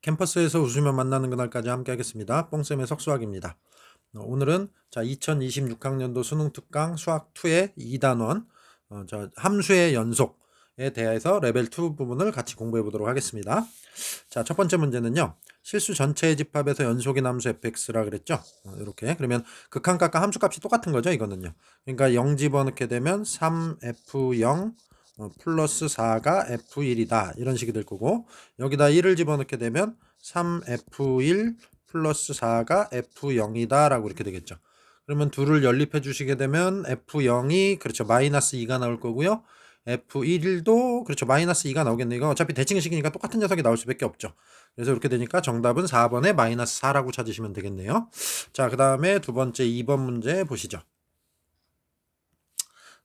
캠퍼스에서 웃으며 만나는 그날까지 함께 하겠습니다. 뽕쌤의 석수학입니다. 오늘은 2026학년도 수능 특강 수학 2의 2단원 함수의 연속에 대해서 레벨 2 부분을 같이 공부해 보도록 하겠습니다. 자, 첫 번째 문제는요. 실수 전체의 집합에서 연속인 함수 fx라 그랬죠. 이렇게 그러면 극한값과 함수값이 똑같은 거죠. 이거는요. 그러니까 0 집어넣게 되면 3f0 플러스 4가 f1이다 이런 식이 될 거고, 여기다 1을 집어넣게 되면 3f1 플러스 4가 f0이다 라고 이렇게 되겠죠. 그러면 둘을 연립해 주시게 되면 f0이 그렇죠 마이너스 2가 나올 거고요, f1도 그렇죠 마이너스 2가 나오겠네요. 이거 어차피 대칭식이니까 똑같은 녀석이 나올 수밖에 없죠. 그래서 이렇게 되니까 정답은 4번에 마이너스 4라고 찾으시면 되겠네요. 자, 그 다음에 두 번째 2번 문제 보시죠.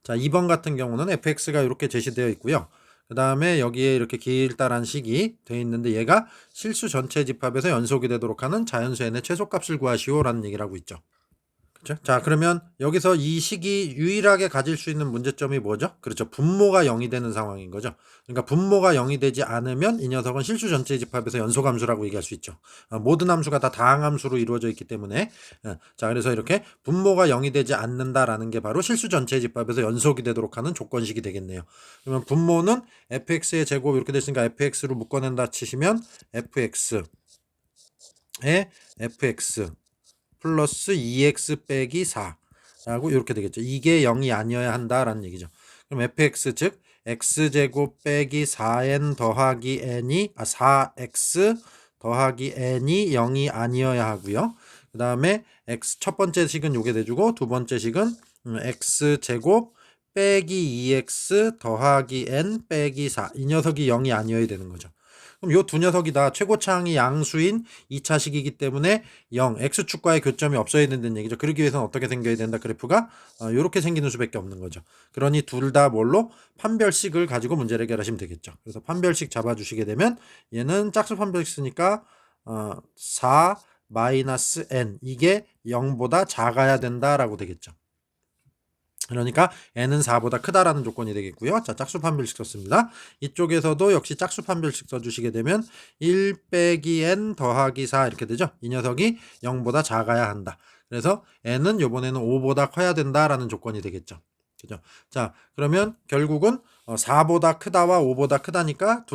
자, 2번 같은 경우는 fx가 이렇게 제시되어 있고요. 그 다음에 여기에 이렇게 길다란 식이 되어 있는데, 얘가 실수 전체 집합에서 연속이 되도록 하는 자연수 n의 최소값을 구하시오라는 얘기를 하고 있죠. 그렇죠? 자, 그러면 여기서 이 식이 유일하게 가질 수 있는 문제점이 뭐죠? 그렇죠. 분모가 0이 되는 상황인 거죠. 그러니까 분모가 0이 되지 않으면 이 녀석은 실수 전체 집합에서 연속함수라고 얘기할 수 있죠. 모든 함수가 다 다항함수로 이루어져 있기 때문에. 자, 그래서 이렇게 분모가 0이 되지 않는다라는 게 바로 실수 전체 집합에서 연속이 되도록 하는 조건식이 되겠네요. 그러면 분모는 fx의 제곱 이렇게 됐으니까 fx로 묶어낸다 치시면 fx에 fx 플러스 2x 빼기 4라고 이렇게 되겠죠. 이게 0이 아니어야 한다라는 얘기죠. 그럼 fx 즉 x제곱 빼기 4n 더하기 n이 4x 더하기 n이 0이 아니어야 하고요. 그 다음에 x 첫 번째 식은 요게 돼주고, 두 번째 식은 x제곱 빼기 2x 더하기 n 빼기 4, 이 녀석이 0이 아니어야 되는 거죠. 그럼 요 두 녀석이 다 최고차항이 양수인 2차식이기 때문에 0, x축과의 교점이 없어야 된다는 얘기죠. 그러기 위해서는 어떻게 생겨야 된다? 그래프가 이렇게 생기는 수밖에 없는 거죠. 그러니 둘 다 뭘로? 판별식을 가지고 문제를 해결하시면 되겠죠. 그래서 판별식 잡아주시게 되면 얘는 짝수 판별식 쓰니까 4 마이너스 n, 이게 0보다 작아야 된다라고 되겠죠. 그러니까 n은 4보다 크다라는 조건이 되겠고요. 자, 짝수 판별식 썼습니다. 이쪽에서도 역시 짝수 판별식 써주시게 되면 1 빼기 n 더하기 4 이렇게 되죠. 이 녀석이 0보다 작아야 한다. 그래서 n은 이번에는 5보다 커야 된다라는 조건이 되겠죠. 그죠? 자, 그러면 결국은 4보다 크다와 5보다 크다니까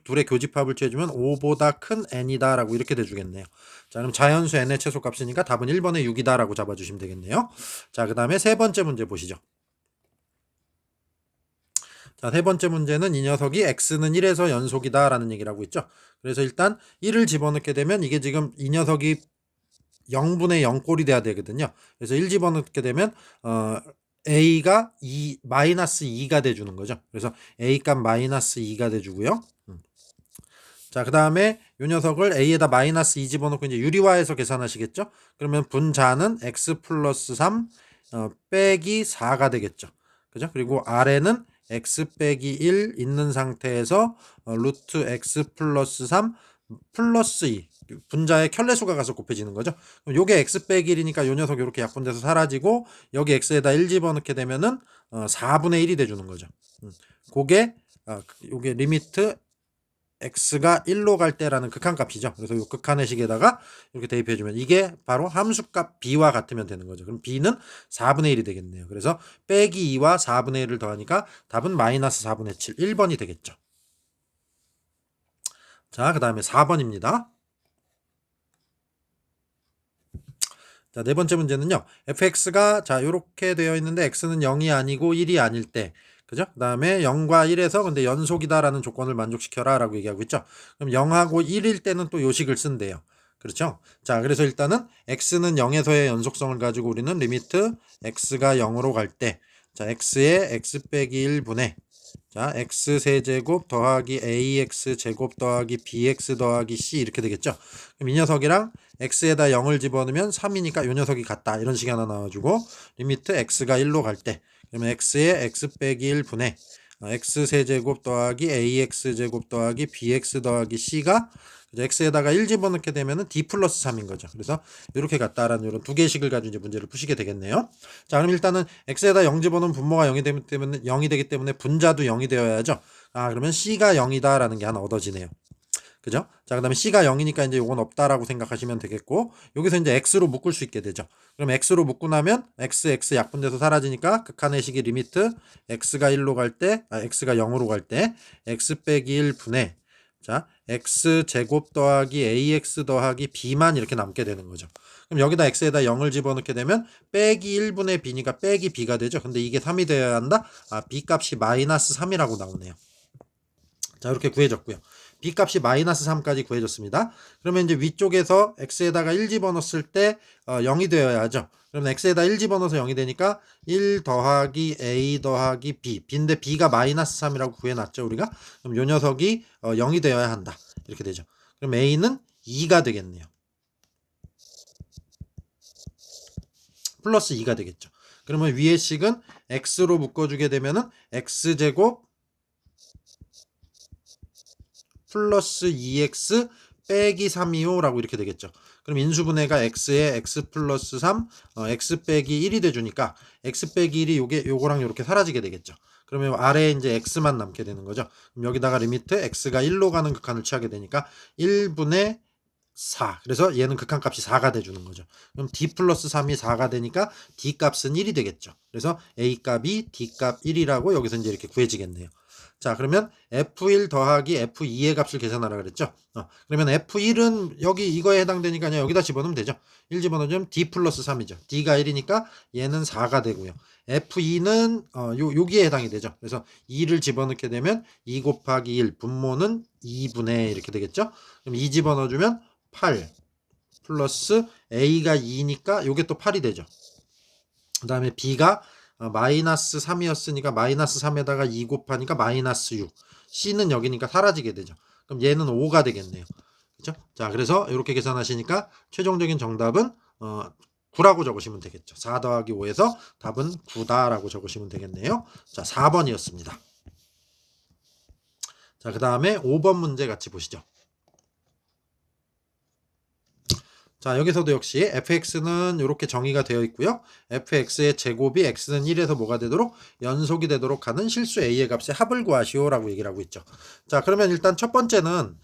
둘의 교집합을 취해주면 5보다 큰 n이다라고 이렇게 돼주겠네요. 자, 그럼 자연수 n의 최소값이니까 답은 1번의 6이다라고 잡아주시면 되겠네요. 자, 그 다음에 세 번째 문제 보시죠. 자, 세 번째 문제는 이 녀석이 x는 1에서 연속이다 라는 얘기를 하고 있죠. 그래서 일단 1을 집어넣게 되면 이게 지금 이 녀석이 0분의 0꼴이 돼야 되거든요. 그래서 1 집어넣게 되면 a가 마이너스 2가 돼주는 거죠. 그래서 a 값 마이너스 2가 돼주고요. 자, 그 다음에 이 녀석을 a에다 마이너스 2 집어넣고 이제 유리화해서 계산하시겠죠. 그러면 분자는 x 플러스 3 빼기 4가 되겠죠. 그죠? 그리고 아래는 x 빼기 1 있는 상태에서 루트 x 플러스 3 플러스 2, 분자의 켤레수가 가서 곱해지는 거죠. 그럼 요게 x 빼기 1이니까 요 녀석 이렇게 약분돼서 사라지고, 여기 x에다 1 집어넣게 되면은 4분의 1이 돼주는 거죠. 그게 요게 리미트 x가 1로 갈 때라는 극한값이죠. 그래서 이 극한의 식에다가 이렇게 대입해주면 이게 바로 함수값 b와 같으면 되는 거죠. 그럼 b는 4분의 1이 되겠네요. 그래서 빼기 2와 4분의 1을 더하니까 답은 마이너스 4분의 7, 1번이 되겠죠. 자, 그 다음에 4번입니다. 자, 네 번째 문제는요. fx가 자 이렇게 되어 있는데 x는 0이 아니고 1이 아닐 때, 그죠? 그 다음에 0과 1에서 근데 연속이다라는 조건을 만족시켜라 라고 얘기하고 있죠. 그럼 0하고 1일 때는 또 요식을 쓴대요. 그렇죠? 자, 그래서 일단은 x는 0에서의 연속성을 가지고 우리는 리미트 x가 0으로 갈 때, 자, x의 x 빼기 1분의 자, x 세제곱 더하기 ax 제곱 더하기 bx 더하기 c 이렇게 되겠죠. 그럼 이 녀석이랑 x에다 0을 집어넣으면 3이니까 이 녀석이 같다 이런 식이 하나 나와주고, 리미트 x가 1로 갈 때 그러면 x의 x 빼기 1분의 x 세제곱 더하기 ax 제곱 더하기 bx 더하기 c가 x에다가 1 집어넣게 되면은 d 플러스 3인 거죠. 그래서 이렇게 같다라는 이런 두 개식을 가지고 이제 문제를 푸시게 되겠네요. 자, 그럼 일단은 x에다 0 집어넣으면 분모가 0이 되기 때문에 분자도 0이 되어야죠. 그러면 c가 0이다라는 게 하나 얻어지네요. 그죠? 자, 그 다음에 C가 0이니까 이제 요건 없다라고 생각하시면 되겠고, 여기서 이제 X로 묶을 수 있게 되죠. 그럼 X로 묶고 나면 X 약분돼서 사라지니까 극한의 식이 리미트 X가 1로 갈 때, X가 0으로 갈 때, X 빼기 1분의, 자, X 제곱 더하기 AX 더하기 B만 이렇게 남게 되는 거죠. 그럼 여기다 X에다 0을 집어넣게 되면 빼기 1분의 B니까 빼기 B가 되죠. 근데 이게 3이 되어야 한다? B 값이 마이너스 3이라고 나오네요. 자, 이렇게 구해졌고요. B 값이 마이너스 3까지 구해졌습니다. 그러면 이제 위쪽에서 X에다가 1 집어넣었을 때 0이 되어야죠. 그러면 X에다 1 집어넣어서 0이 되니까 1 더하기 A 더하기 B. B인데 B가 마이너스 3이라고 구해놨죠, 우리가? 그럼 요 녀석이 0이 되어야 한다. 이렇게 되죠. 그럼 A는 2가 되겠네요. 플러스 2가 되겠죠. 그러면 위의 식은 X로 묶어주게 되면은 X제곱 플러스 2x 빼기 3이요 라고 이렇게 되겠죠. 그럼 인수분해가 x에 x 플러스 3 x 빼기 1이 돼주니까 x 빼기 1이 요거랑 요렇게 사라지게 되겠죠. 그러면 아래에 이제 x만 남게 되는 거죠. 그럼 여기다가 리미트 x가 1로 가는 극한을 취하게 되니까 1분의 4. 그래서 얘는 극한값이 4가 돼주는 거죠. 그럼 d 플러스 3이 4가 되니까 d 값은 1이 되겠죠. 그래서 a 값이 d 값 1이라고 여기서 이제 이렇게 구해지겠네요. 자, 그러면 F1 더하기 F2의 값을 계산하라 그랬죠. 그러면 F1은 여기 이거에 해당되니까 그냥 여기다 집어넣으면 되죠. 1 집어넣으면 D 플러스 3이죠. D가 1이니까 얘는 4가 되고요. F2는 여기에 해당이 되죠. 그래서 2를 집어넣게 되면 2 곱하기 1 분모는 2분의 이렇게 되겠죠. 그럼 2 집어넣어주면 8 플러스 A가 2니까 요게 또 8이 되죠. 그 다음에 B가 마이너스 3이었으니까 마이너스 3에다가 2 곱하니까 마이너스 6. C는 여기니까 사라지게 되죠. 그럼 얘는 5가 되겠네요. 그렇죠? 자, 그래서 이렇게 계산하시니까 최종적인 정답은 9라고 적으시면 되겠죠. 4 더하기 5에서 답은 9다라고 적으시면 되겠네요. 자, 4번이었습니다. 자, 그 다음에 5번 문제 같이 보시죠. 자, 여기서도 역시 fx는 이렇게 정의가 되어 있고요. fx의 제곱이 x는 1에서 뭐가 되도록 연속이 되도록 하는 실수 a의 값의 합을 구하시오라고 얘기를 하고 있죠. 자, 그러면 일단 첫 번째는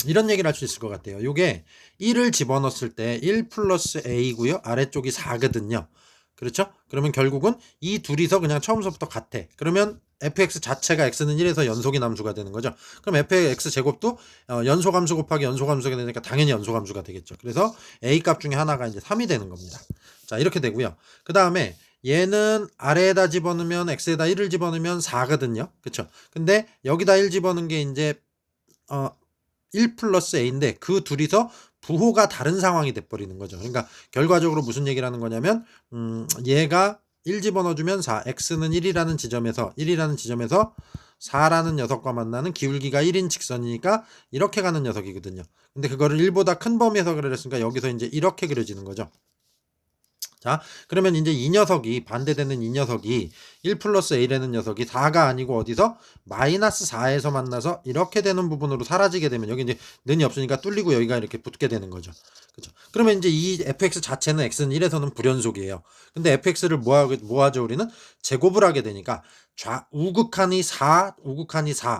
이런 얘기를 할 수 있을 것 같아요. 이게 1을 집어넣었을 때 1 플러스 a고요. 아래쪽이 4거든요. 그렇죠? 그러면 결국은 이 둘이서 그냥 처음부터 같아. 그러면 fx 자체가 x는 1에서 연속이 남수가 되는 거죠. 그럼 fx 제곱도 연소함수 곱하기 연소함수가 되니까 당연히 연소함수가 되겠죠. 그래서 a 값 중에 하나가 이제 3이 되는 겁니다. 자, 이렇게 되고요. 그 다음에 얘는 아래에다 집어넣으면 x에다 1을 집어넣으면 4거든요. 그렇죠? 근데 여기다 1 집어넣은 게 이제 1 플러스 a인데 그 둘이서 부호가 다른 상황이 돼버리는 거죠. 그러니까 결과적으로 무슨 얘기를 하는 거냐면 얘가 1 집어넣어주면 4, x는 1이라는 지점에서 4라는 녀석과 만나는 기울기가 1인 직선이니까 이렇게 가는 녀석이거든요. 근데 그거를 1보다 큰 범위에서 그렸으니까 여기서 이제 이렇게 그려지는 거죠. 자, 그러면 이제 이 녀석이 반대되는 이 녀석이 1 플러스 a라는 녀석이 4가 아니고 어디서 마이너스 4에서 만나서 이렇게 되는 부분으로 사라지게 되면 여기 이제 는이 없으니까 뚫리고 여기가 이렇게 붙게 되는 거죠. 그죠? 그러면 이제 이 fx 자체는 x는 1에서는 불연속이에요. 근데 fx를 뭐 하죠 우리는? 제곱을 하게 되니까 우극한이 4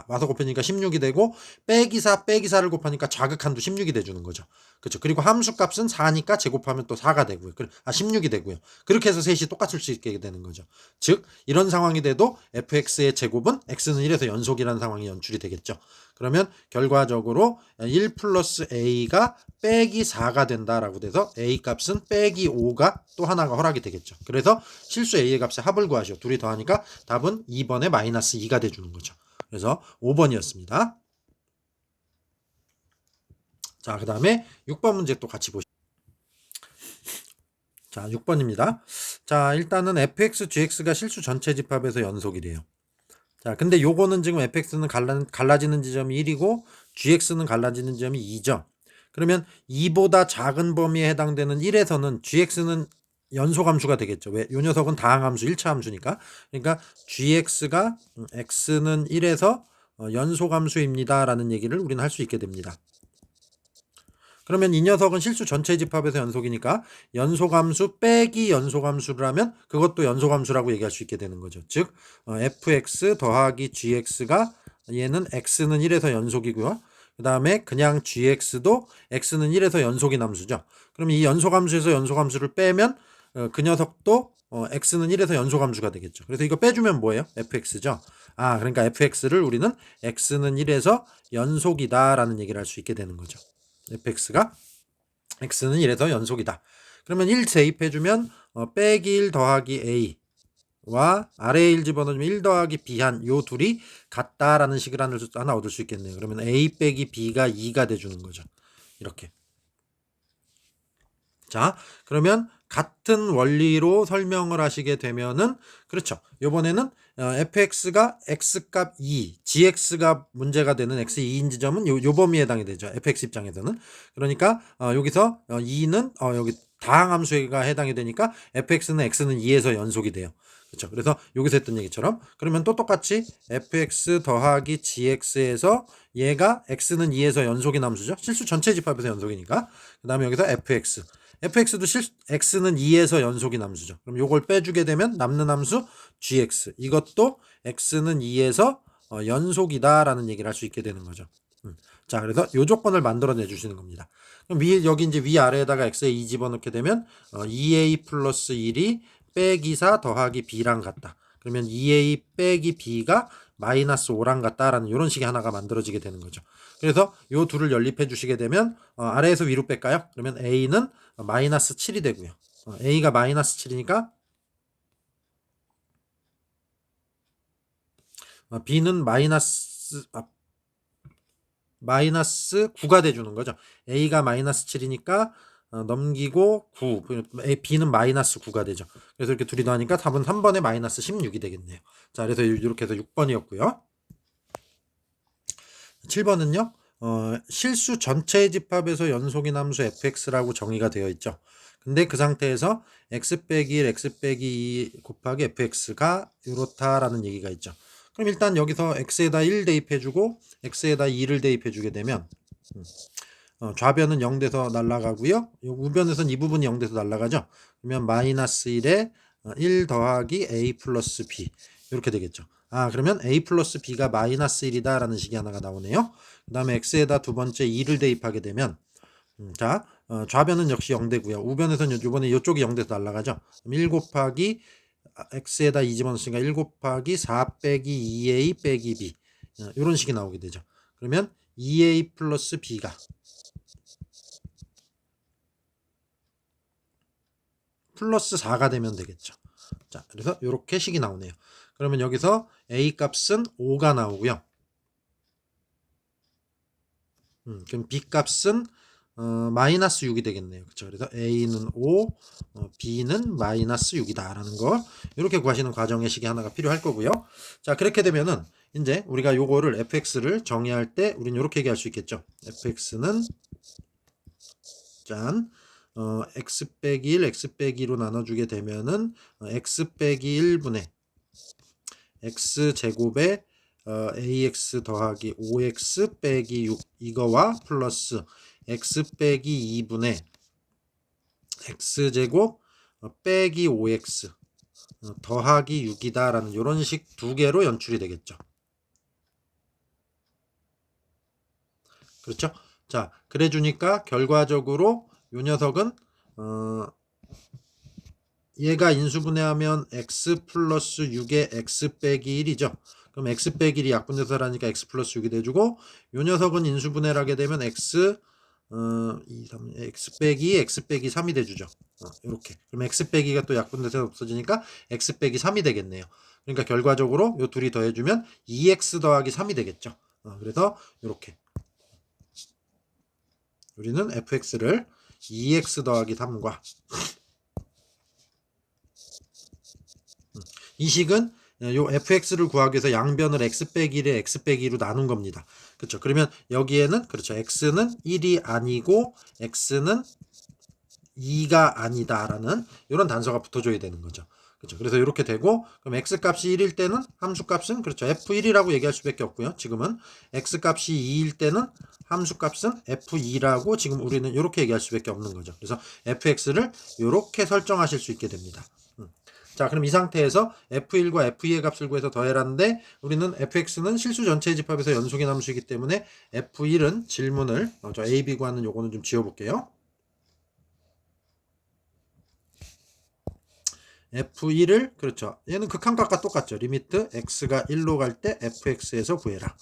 와서 곱하니까 16이 되고 빼기 4를 곱하니까 좌극한도 16이 돼주는 거죠. 그렇죠. 그리고 함수 값은 4니까 제곱하면 또 4가 되고요. 16이 되고요. 그렇게 해서 셋이 똑같을 수 있게 되는 거죠. 즉 이런 상황이 돼도 fx의 제곱은 x는 1에서 연속이라는 상황이 연출이 되겠죠. 그러면 결과적으로 1 플러스 a가 빼기 4가 된다라고 돼서 a 값은 빼기 5가 또 하나가 허락이 되겠죠. 그래서 실수 a의 값의 합을 구하시오. 둘이 더하니까 답은 2번에 마이너스 2가 돼주는 거죠. 그래서 5번이었습니다. 자, 그 다음에 6번 문제 또 같이 보시죠. 자, 6번입니다. 자, 일단은 fx, gx가 실수 전체 집합에서 연속이래요. 자, 근데 요거는 지금 fx는 갈라지는 지점이 1이고 gx는 갈라지는 지점이 2죠. 그러면 2보다 작은 범위에 해당되는 1에서는 gx는 연소함수가 되겠죠. 왜? 요 녀석은 다항함수 1차 함수니까. 그러니까 gx가 x는 1에서 연소함수입니다 라는 얘기를 우리는 할 수 있게 됩니다. 그러면 이 녀석은 실수 전체 집합에서 연속이니까 연소함수 빼기 연소함수라면 그것도 연소함수라고 얘기할 수 있게 되는 거죠. 즉 fx 더하기 gx가 얘는 x는 1에서 연속이고요. 그 다음에 그냥 gx도 x는 1에서 연속인 함수죠. 그럼 이 연소함수에서 연소함수를 빼면 그 녀석도 x는 1에서 연소함수가 되겠죠. 그래서 이거 빼주면 뭐예요? fx죠. 그러니까 fx를 우리는 x는 1에서 연속이다 라는 얘기를 할 수 있게 되는 거죠. fx가 x는 1에서 연속이다. 그러면 1 대입해주면 빼기 1 더하기 a와 아래에 1 집어넣으면 1 더하기 b한 요 둘이 같다라는 식을 하나 얻을 수 있겠네요. 그러면 a 빼기 b가 2가 돼주는 거죠. 이렇게. 자, 그러면 같은 원리로 설명을 하시게 되면은 그렇죠. 요번에는 fx가 x값 2, gx가 문제가 되는 x2인 지점은 요 범위에 해당이 되죠. fx 입장에서는. 그러니까 여기서 2는 여기 다항함수가 해당이 되니까 fx는 x는 2에서 연속이 돼요. 그렇죠. 그래서 여기서 했던 얘기처럼 그러면 또 똑같이 fx 더하기 gx에서 얘가 x는 2에서 연속인 함수죠. 실수 전체 집합에서 연속이니까. 그 다음에 여기서 fx도 x는 2에서 연속인 함수죠. 그럼 요걸 빼주게 되면 남는 함수 gx. 이것도 x는 2에서 연속이다라는 얘기를 할 수 있게 되는 거죠. 자, 그래서 요 조건을 만들어내 주시는 겁니다. 그럼 여기 이제 위아래에다가 x에 2 집어넣게 되면 2a 플러스 1이 빼기 4 더하기 b랑 같다. 그러면 2a 빼기 b가 마이너스 5랑 같다라는 이런 식의 하나가 만들어지게 되는 거죠. 그래서 요 둘을 연립해 주시게 되면 아래에서 위로 뺄까요? 그러면 a는 마이너스 7이 되고요. a가 마이너스 7이니까 b는 마이너스 9가 돼주는 거죠. a가 마이너스 7이니까 넘기고 9, b는 마이너스 9가 되죠. 그래서 이렇게 둘이 더하니까 답은 3번에 마이너스 16이 되겠네요. 자, 그래서 이렇게 해서 6번이었고요. 7번은요. 실수 전체 집합에서 연속인 함수 fx라고 정의가 되어 있죠. 근데 그 상태에서 x 빼기 1, x 빼기 2 곱하기 fx가 이렇다라는 얘기가 있죠. 그럼 일단 여기서 x에다 1 대입해주고 x에다 2를 대입해주게 되면 좌변은 0돼서 날아가고요. 우변에서는 이 부분이 0돼서 날아가죠. 그러면 마이너스 1에 1 더하기 a 플러스 b 이렇게 되겠죠. 그러면 a 플러스 b가 마이너스 1이다 라는 식이 하나가 나오네요. 그 다음에 x에다 두 번째 2를 대입하게 되면 자, 좌변은 역시 0되고요. 우변에서는 이번에 이쪽이 0돼서 날아가죠. 그럼 1 곱하기 x에다 2 집어넣으니까 1 곱하기 4 빼기 2a 빼기 b 이런 식이 나오게 되죠. 그러면 2a 플러스 b가 플러스 4가 되면 되겠죠. 자, 그래서 이렇게 식이 나오네요. 그러면 여기서 a 값은 5가 나오고요. 그럼 b 값은 마이너스 6이 되겠네요. 그렇죠? 그래서 a는 5, b는 마이너스 6이다라는 걸 이렇게 구하시는 과정의 식이 하나가 필요할 거고요. 자, 그렇게 되면은 이제 우리가 요거를 fx를 정의할 때 우리는 이렇게 얘기할 수 있겠죠. fx는 짠 x 빼기 1, x 빼기 2로 나눠주게 되면은 x 빼기 1분의 x 제곱에 ax 더하기 5x 빼기 6 이거와 플러스 x 빼기 2분의 x 제곱 빼기 5x 더하기 6이다 라는 이런 식 두 개로 연출이 되겠죠. 그렇죠? 자, 그래 주니까 결과적으로 요 녀석은 얘가 인수분해하면 x 플러스 6에 x 빼기 1이죠. 그럼 x 빼기 1이 약분돼서라니까 x 플러스 6이 돼주고 요 녀석은 인수분해를 하게 되면 x 2, 3, x 빼기 x 빼기 3이 돼주죠. 이렇게. 그럼 x 빼기가 또 약분돼서 없어지니까 x 빼기 3이 되겠네요. 그러니까 결과적으로 요 둘이 더해주면 2x 더하기 3이 되겠죠. 그래서 이렇게 우리는 fx를 2x 더하기 3과 이 식은 요 fx를 구하기 위해서 양변을 x 빼기 1에 x 빼기 2로 나눈 겁니다. 그렇죠. 그러면 여기에는 그렇죠. x는 1이 아니고 x는 2가 아니다라는 이런 단서가 붙어줘야 되는 거죠. 그렇죠. 그래서 이렇게 되고 그럼 x값이 1일 때는 함수값은 그렇죠. f1이라고 얘기할 수밖에 없고요. 지금은 x값이 2일 때는 함수값은 f2라고 지금 우리는 이렇게 얘기할 수밖에 없는 거죠. 그래서 fx를 이렇게 설정하실 수 있게 됩니다. 자, 그럼 이 상태에서 f1과 f2의 값을 구해서 더해라는데 우리는 fx는 실수 전체의 집합에서 연속의 함수이기 때문에 f1은 질문을 저 a, b 구하는 요거는 좀 지워볼게요. f1을 그렇죠. 얘는 극한값과 똑같죠. 리미트 x가 1로 갈 때 fx에서 구해라.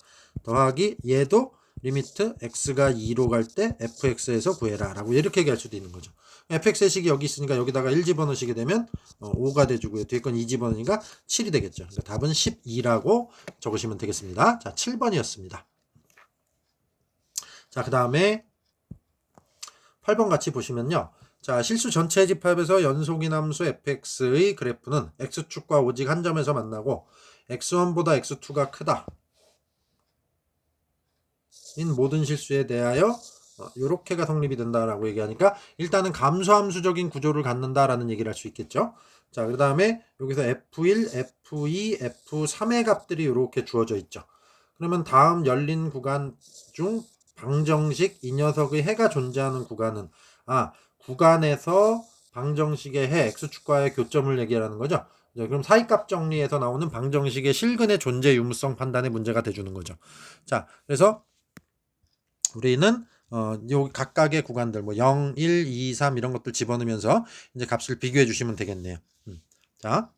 더하기 얘도 리미트 x가 2로 갈 때 fx에서 구해라 라고 이렇게 얘기할 수도 있는 거죠. fx의 식이 여기 있으니까 여기다가 1 집어넣으시게 되면 5가 돼주고요. 뒤에 건 2 집어넣으니까 7이 되겠죠. 그러니까 답은 12라고 적으시면 되겠습니다. 자, 7번이었습니다. 자, 그 다음에 8번 같이 보시면요. 자, 실수 전체 집합에서 연속인 함수 fx의 그래프는 x축과 오직 한 점에서 만나고 x1보다 x2가 크다. 인 모든 실수에 대하여 요렇게가 성립이 된다라고 얘기하니까 일단은 감소함수적인 구조를 갖는다라는 얘기를 할 수 있겠죠. 자, 그 다음에 여기서 F1, F2, F3의 값들이 이렇게 주어져 있죠. 그러면 다음 열린 구간 중 방정식 이 녀석의 해가 존재하는 구간은 구간에서 방정식의 해 x축과의 교점을 얘기하는 거죠. 그럼 사이값 정리에서 나오는 방정식의 실근의 존재 유무성 판단의 문제가 돼주는 거죠. 자, 그래서 우리는 요 각각의 구간들 뭐 0, 1, 2, 3 이런 것들 집어넣으면서 이제 값을 비교해 주시면 되겠네요. 자,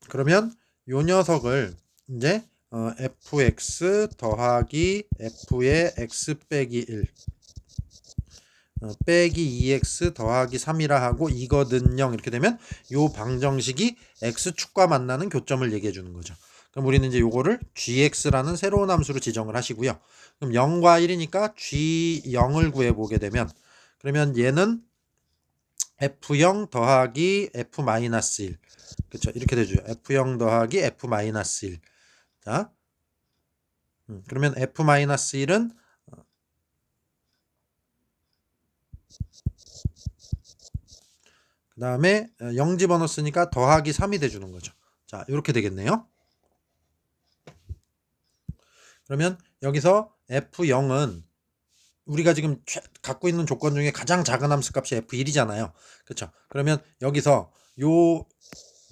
그러면 요 녀석을 이제 fx 더하기 f의 x 빼기 1 빼기 2x 더하기 3이라 하고 이거든 0 이렇게 되면 요 방정식이 x축과 만나는 교점을 얘기해 주는 거죠. 그럼 우리는 이제 요거를 gx라는 새로운 함수로 지정을 하시고요. 그럼 0과 1이니까 g0을 구해 보게 되면 그러면 얘는 f0 더하기 f-1 그렇죠. 이렇게 되죠. f0 더하기 f-1 자, 그러면 f-1은 그 다음에 0 집어넣었으니까 더하기 3이 돼주는 거죠. 자, 이렇게 되겠네요. 그러면 여기서 f0은 우리가 지금 갖고 있는 조건 중에 가장 작은 함수값이 f1이잖아요. 그렇죠? 그러면 여기서 요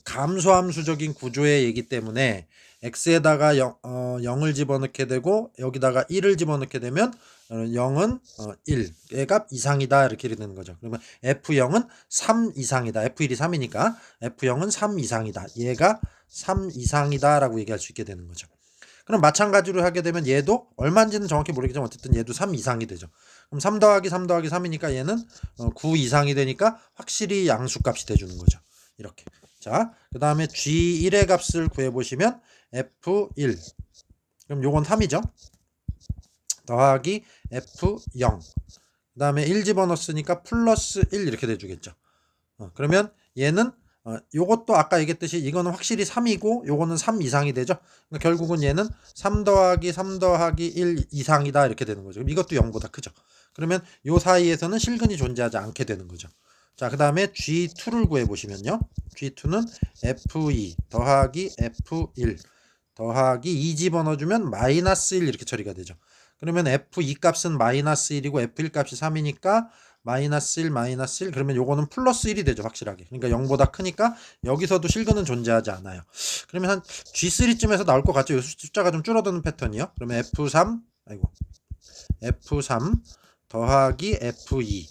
감소함수적인 구조의 얘기 때문에 x에다가 0을 집어넣게 되고 여기다가 1을 집어넣게 되면 0은 1의 값 이상이다 이렇게 되는 거죠. 그러면 f0은 3 이상이다. f1이 3이니까 f0은 3 이상이다. 얘가 3 이상이다 라고 얘기할 수 있게 되는 거죠. 그럼 마찬가지로 하게 되면 얘도 얼마인지는 정확히 모르겠지만 어쨌든 얘도 3 이상이 되죠. 그럼 3 더하기 3 더하기 3이니까 얘는 9 이상이 되니까 확실히 양수값이 돼주는 거죠. 이렇게. 자, 그 다음에 G1의 값을 구해보시면 F1 그럼 요건 3이죠. 더하기 F0 그 다음에 1 집어넣었으니까 플러스 1 이렇게 돼주겠죠. 그러면 얘는 요것도 아까 얘기했듯이 이거는 확실히 3이고 요거는 3 이상이 되죠. 그러니까 결국은 얘는 3 더하기 3 더하기 1 이상이다 이렇게 되는 거죠. 그럼 이것도 0보다 크죠. 그러면 요 사이에서는 실근이 존재하지 않게 되는 거죠. 자, 그 다음에 G2를 구해보시면요. G2는 F2 더하기 F1 더하기 2 집어넣어주면 마이너스 1 이렇게 처리가 되죠. 그러면 F2 값은 마이너스 1이고 F1 값이 3이니까 마이너스 1 마이너스 1 그러면 요거는 플러스 1이 되죠. 확실하게. 그러니까 0보다 크니까 여기서도 실근은 존재하지 않아요. 그러면 한 G3쯤에서 나올 것 같죠. 이 숫자가 좀 줄어드는 패턴이요. 그러면 F3 F3 더하기 F2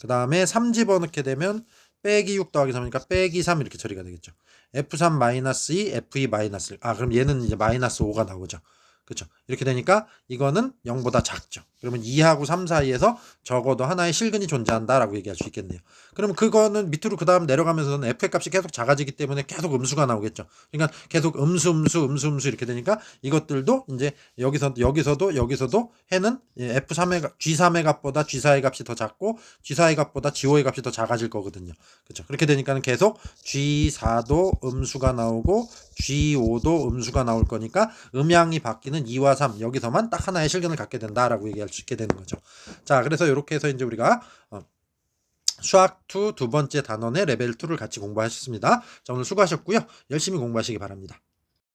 그 다음에 3 집어넣게 되면 빼기 6 더하기 3이니까 빼기 3 이렇게 처리가 되겠죠. F3 마이너스 2 F2 마이너스 1 그럼 얘는 이제 마이너스 5가 나오죠. 그렇죠. 이렇게 되니까 이거는 0보다 작죠. 그러면 2하고 3 사이에서 적어도 하나의 실근이 존재한다라고 얘기할 수 있겠네요. 그러면 그거는 밑으로 그 다음 내려가면서는 f의 값이 계속 작아지기 때문에 계속 음수가 나오겠죠. 그러니까 계속 음수 이렇게 되니까 이것들도 이제 여기서도 해는 F3의 G3의 값보다 G4의 값이 더 작고 G4의 값보다 G5의 값이 더 작아질 거거든요. 그렇죠. 그렇게 되니까는 계속 G4도 음수가 나오고 G5도 음수가 나올 거니까 음양이 바뀌는 2와 3 여기서만 딱 하나의 실근을 갖게 된다라고 얘기할 수 있게 되는 거죠. 자, 그래서 이렇게 해서 이제 우리가 수학 2 두 번째 단원의 레벨 2를 같이 공부하셨습니다. 자, 오늘 수고하셨고요. 열심히 공부하시기 바랍니다.